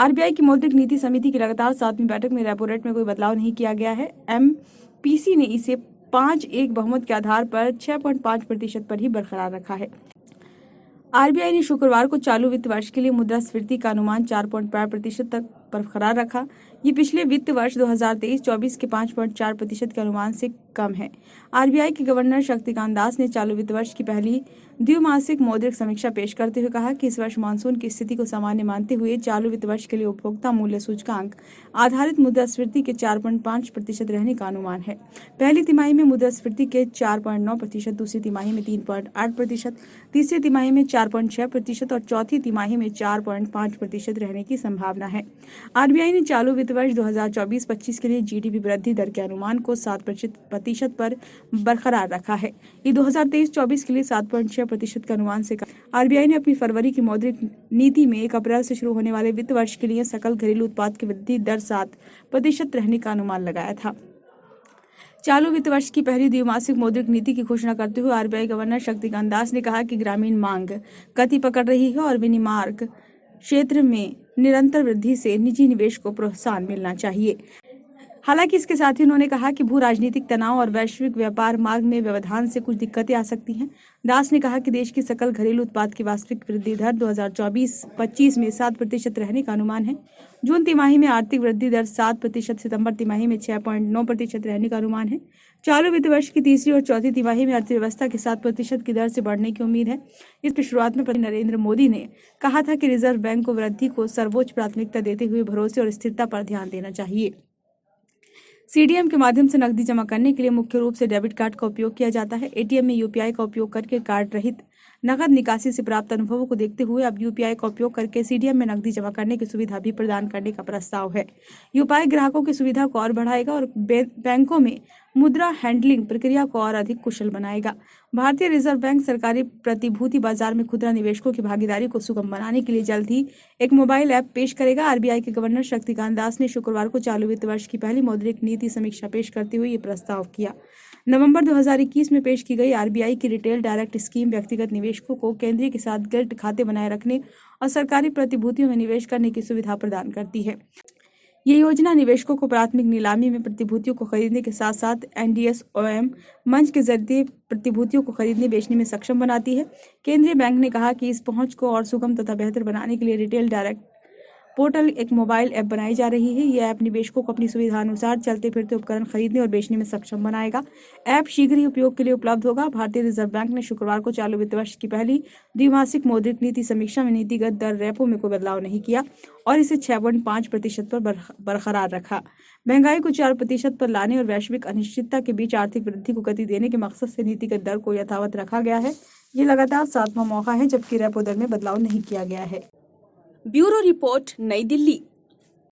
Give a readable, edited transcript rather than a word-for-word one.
RBI की मौद्रिक नीति समिति की लगातार 7वीं बैठक में रेपो रेट में कोई बदलाव नहीं किया गया है। एमपीसी ने इसे 5-1 बहुमत के आधार पर 6.5% पर ही बरकरार रखा है। आरबीआई ने शुक्रवार को चालू वित्त वर्ष के लिए मुद्रास्फीति का अनुमान 4.5% तक बरकरार रखा। ये पिछले वित्त वर्ष 2023-24 के 5.4% के अनुमान से कम है। आरबीआई के गवर्नर शक्तिकांत दास ने चालू वित्त वर्ष की पहली द्विमासिक मौद्रिक समीक्षा पेश करते हुए कहा कि इस वर्ष मानसून की स्थिति को सामान्य मानते हुए चालू वित्त वर्ष के लिए उपभोक्ता मूल्य सूचकांक आधारित मुद्रास्फीति के 4.5% रहने का अनुमान है। पहली तिमाही में मुद्रास्फीति के 4.9%, दूसरी तिमाही में 3.8%, तीसरी तिमाही में 4.6% और चौथी तिमाही में 4.5% रहने की संभावना है। आरबीआई ने चालू वित्त वर्ष 2024-25 के लिए जीडीपी वृद्धि दर के अनुमान को 7% पर बरकरार रखा है। ये 2023-24 के लिए 7.6% के अनुमान से कम। आरबीआई ने अपनी फरवरी की मौद्रिक नीति में 1 अप्रैल से शुरू होने वाले वित्त वर्ष के लिए सकल घरेलू उत्पाद की वृद्धि दर 7% रहने का अनुमान लगाया था। चालू वित्त वर्ष की पहली द्विमासिक मौद्रिक नीति की घोषणा करते हुए आरबीआई गवर्नर शक्तिकांत दास ने कहा कि ग्रामीण मांग गति पकड़ रही है और विनिर्माण क्षेत्र में निरंतर वृद्धि से निजी निवेश को प्रोत्साहन मिलना चाहिए। हालांकि इसके साथ ही उन्होंने कहा कि भू राजनीतिक तनाव और वैश्विक व्यापार मार्ग में व्यवधान से कुछ दिक्कतें आ सकती हैं। दास ने कहा कि देश की सकल घरेलू उत्पाद की वास्तविक वृद्धि दर 2024-25 में 7% रहने का अनुमान है। जून तिमाही में आर्थिक वृद्धि दर 7%, सितंबर तिमाही में 6.9% रहने का अनुमान है। चालू वित्त वर्ष की तीसरी और चौथी तिमाही में अर्थव्यवस्था के 7% की दर से बढ़ने की उम्मीद है। इसकी शुरुआत में प्रधानमंत्री नरेंद्र मोदी ने कहा था कि रिजर्व बैंक को वृद्धि को सर्वोच्च प्राथमिकता देते हुए भरोसे और स्थिरता पर ध्यान देना चाहिए। सीडीएम के माध्यम से नकदी जमा करने के लिए मुख्य रूप से डेबिट कार्ड का उपयोग किया जाता है। एटीएम में यूपीआई का उपयोग करके कार्ड रहित नकद निकासी से प्राप्त अनुभवों को देखते हुए अब यूपीआई का उपयोग करके सीडीएम में नकदी जमा करने की सुविधा भी प्रदान करने का प्रस्ताव है। यूपीआई ग्राहकों की सुविधा को और बढ़ाएगा और बैंकों में मुद्रा हैंडलिंग प्रक्रिया को और अधिक कुशल बनाएगा। भारतीय रिजर्व बैंक सरकारी प्रतिभूति बाजार में खुदरा निवेशकों की भागीदारी को सुगम बनाने के लिए जल्द ही एक मोबाइल ऐप पेश करेगा। आरबीआई के गवर्नर शक्तिकांत दास ने शुक्रवार को चालू वित्त वर्ष की पहली मौद्रिक नीति समीक्षा पेश करते हुए ये प्रस्ताव किया। नवंबर 2021 में पेश की गई आरबीआई की रिटेल डायरेक्ट स्कीम व्यक्तिगत निवेशकों को केंद्रीय के साथ गिल्ट खाते बनाए रखने और सरकारी प्रतिभूतियों में निवेश करने की सुविधा प्रदान करती है। ये योजना निवेशकों को प्राथमिक नीलामी में प्रतिभूतियों को खरीदने के साथ साथ एनडीएसओएम मंच के जरिए प्रतिभूतियों को खरीदने बेचने में सक्षम बनाती है। केंद्रीय बैंक ने कहा कि इस पहुंच को और सुगम तथा बेहतर बनाने के लिए रिटेल डायरेक्ट पोर्टल एक मोबाइल ऐप बनाई जा रही है। यह ऐप निवेशकों को अपनी सुविधा अनुसार चलते फिरते उपकरण खरीदने और बेचने में सक्षम बनाएगा। ऐप शीघ्र ही उपयोग के लिए उपलब्ध होगा। भारतीय रिजर्व बैंक ने शुक्रवार को चालू वित्त वर्ष की पहली द्विमासिक मौद्रिक नीति समीक्षा में नीतिगत दर रेपो में कोई बदलाव नहीं किया और इसे 6.5% पर बरकरार रखा। महंगाई को 4% पर लाने और वैश्विक अनिश्चितता के बीच आर्थिक वृद्धि को गति देने के मकसद से नीतिगत दर को यथावत रखा गया है। ये लगातार 7वां मौका है जबकि रेपो दर में बदलाव नहीं किया गया है। ब्यूरो रिपोर्ट, नई दिल्ली।